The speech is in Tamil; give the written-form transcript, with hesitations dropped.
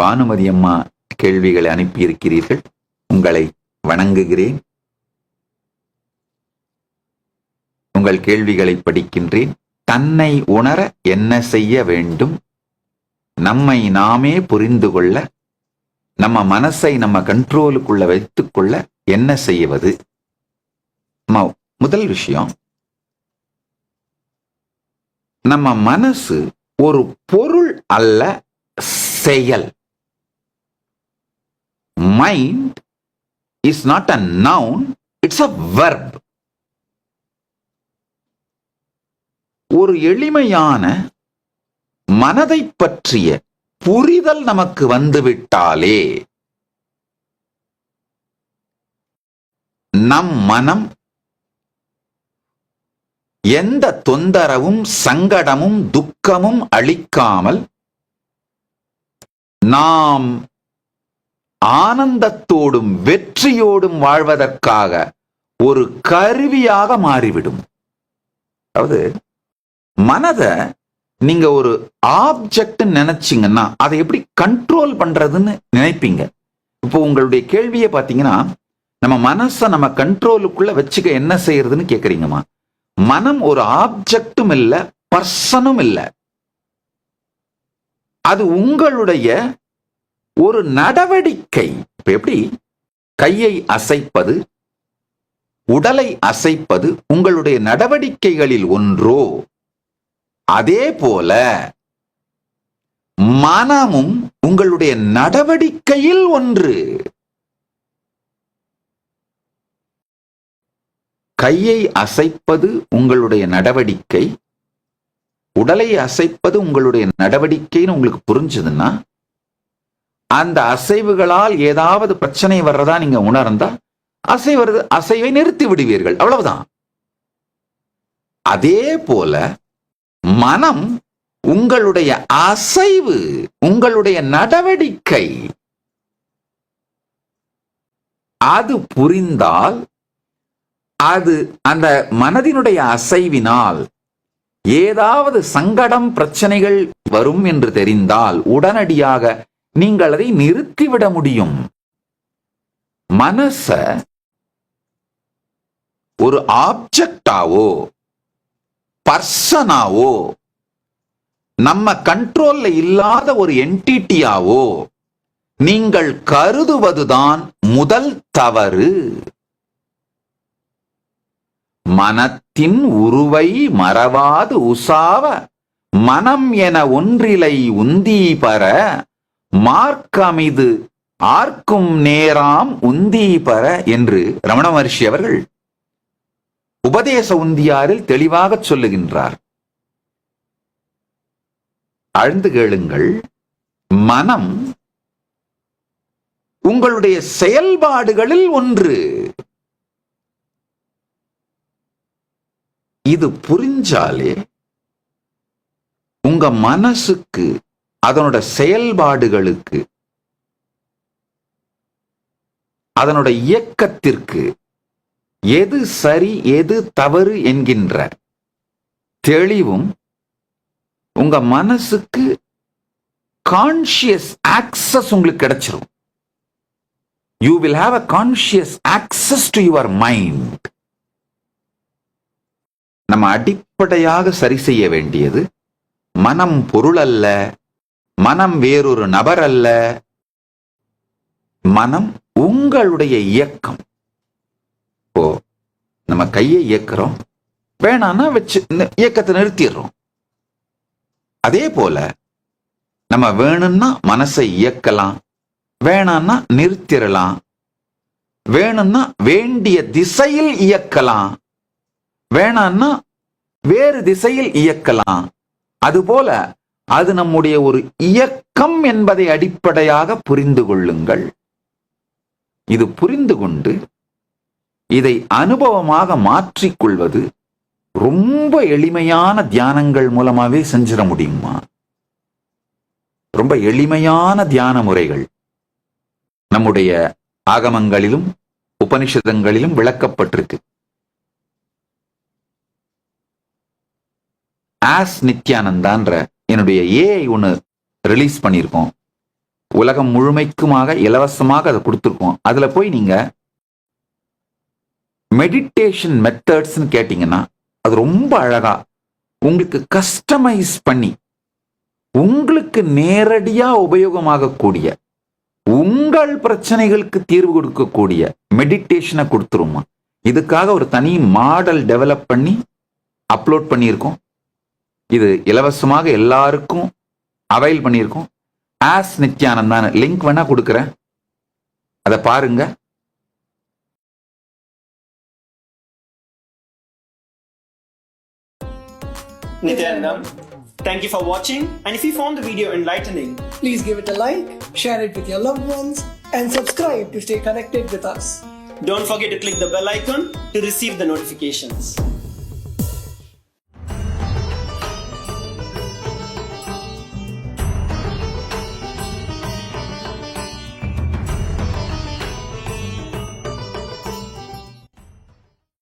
பானுமதி அம்மா கேள்விகளை அனுப்பியிருக்கிறீர்கள். உங்களை வணங்குகிறேன். உங்கள் கேள்விகளை படிக்கின்றேன். தன்னை உணர என்ன செய்ய வேண்டும்? நம்மை நாமே புரிந்து கொள்ள, நம்ம மனசை நம்ம கண்ட்ரோலுக்குள்ள வைத்துக் கொள்ள என்ன செய்வது? முதல் விஷயம், நம்ம மனசு ஒரு பொருள் அல்ல, செயல். Mind is not a noun, it's a verb. ஒரு எளிமையான மனதை பற்றிய புரிதல் நமக்கு வந்துவிட்டாலே நம் மனம் எந்த தொந்தரவும் சங்கடமும் துக்கமும் அளிக்காமல் நாம் ஆனந்தத்தோடும் வெற்றியோடும் வாழ்வதற்காக ஒரு கருவியாக மாறிவிடும். அதாவது மனதை நீங்க ஒரு ஆப்ஜெக்ட் நினைச்சீங்கன்னா அதை எப்படி கண்ட்ரோல் பண்றதுன்னு நினைப்பீங்க. இப்போ உங்களுடைய கேள்வியை பார்த்தீங்கன்னா, நம்ம மனசை நம்ம கண்ட்ரோலுக்குள்ள வச்சுக்க என்ன செய்யறதுன்னு கேக்குறீங்கம்மா. மனம் ஒரு ஆப்ஜெக்டும் இல்ல, பர்சனும் இல்ல. அது உங்களுடைய ஒரு நடவடிக்கை. இப்ப எப்படி கையை அசைப்பது, உடலை அசைப்பது உங்களுடைய நடவடிக்கைகளில் ஒன்றோ, அதே போல மனமும் உங்களுடைய நடவடிக்கையில் ஒன்று. கையை அசைப்பது உங்களுடைய நடவடிக்கை, உடலை அசைப்பது உங்களுடைய நடவடிக்கைன்னு உங்களுக்கு புரிஞ்சதுன்னா, அந்த அசைவுகளால் ஏதாவது பிரச்சனை வர்றதா நீங்க உணர்ந்தா அசைவை நிறுத்தி விடுவீர்கள், அவ்வளவுதான். அதே போல மனம் உங்களுடைய அசைவு, உங்களுடைய நடவடிக்கை. அது புரிந்தால், அது அந்த மனதினுடைய அசைவினால் ஏதாவது சங்கடம் பிரச்சனைகள் வரும் என்று தெரிந்தால் உடனடியாக நீங்கள் அதை நிறுத்திவிட முடியும். மனச ஒரு ஆப்ஜெக்டாவோ பர்சனாவோ நம்ம கண்ட்ரோல்ல இல்லாத ஒரு என்டிட்டியாவோ நீங்கள் கருதுவதுதான் முதல் தவறு. மனத்தின் உருவை மறவாது உசாவ மனம் என ஒன்றிலை உந்தி பர மார்க்கமிது ஆர்க்கும் நேராம் உந்தி பர என்று ரமண மகர்ஷி அவர்கள் உபதேச உந்தியாரில் தெளிவாக சொல்லுகின்றார். ஆழ்ந்து கேளுங்கள். மனம் உங்களுடைய செயல்பாடுகளில் ஒன்று. இது புரிஞ்சாலே உங்க மனசுக்கு, அதனோட செயல்பாடுகளுக்கு, அதனோட இயக்கத்திற்கு எது சரி எது தவறு என்கின்ற தெளிவும் உங்க மனசுக்கு கான்ஷியஸ் ஆக்சஸ் உங்களுக்கு கிடைச்சிரும். You will have a conscious access to your mind. நம்ம அடிப்படையாக சரி செய்ய வேண்டியது, மனம் பொருள் அல்ல, மனம் வேறொரு நபர் அல்ல, மனம் உங்களுடைய இயக்கம். இப்போ நம்ம கையை இயக்கிறோம், வேணான்னா வச்சு இயக்கத்தை நிறுத்திடுறோம். அதே போல நம்ம வேணும்னா மனசை இயக்கலாம், வேணான்னா நிறுத்திடலாம். வேணும்னா வேண்டிய திசையில் இயக்கலாம், வேணான்னா வேறு திசையில் இயக்கலாம். அதுபோல அது நம்முடைய ஒரு இயக்கம் என்பதை அடிப்படையாக புரிந்து கொள்ளுங்கள். இது புரிந்து கொண்டு இதை அனுபவமாக மாற்றிக்கொள்வது ரொம்ப எளிமையான தியானங்கள் மூலமாவே செஞ்சிட முடியுமா? ரொம்ப எளிமையான தியான முறைகள் நம்முடைய ஆகமங்களிலும் உபனிஷதங்களிலும் விளக்கப்பட்டிருக்கு. ஆஸ் நித்யானந்தான்ற என்னுடைய ஏஐ ஒன்று ரிலீஸ் பண்ணியிருக்கோம். உலகம் முழுமைக்குமாக இலவசமாக அதை கொடுத்துருக்கோம். அதுல போய் நீங்க மெடிடேஷன் மெத்தட்ஸ்ன்னு கேட்டீங்கன்னா அது ரொம்ப அழகா உங்களுக்கு கஸ்டமைஸ் பண்ணி உங்களுக்கு நேரடியா உபயோகமாகக்கூடிய உங்கள் பிரச்சனைகளுக்கு தீர்வு கொடுக்கக்கூடிய மெடிடேஷனை கொடுத்துருமா. இதுக்காக ஒரு தனி மாடல் டெவலப் பண்ணி அப்லோட் பண்ணியிருக்கோம். இது இலவசமாக எல்லாருக்கும் அவைல் பண்ணியிருக்கோம். ஆஸ் நித்யானந்தான் லிங்க் வேணா கொடுக்குறேன், அதை பாருங்க. Nityanandam, thank you for watching, and if you found the video enlightening, Please give it a like, share it with your loved ones, and subscribe to stay connected with us. don't forget to click the bell icon to receive the notifications.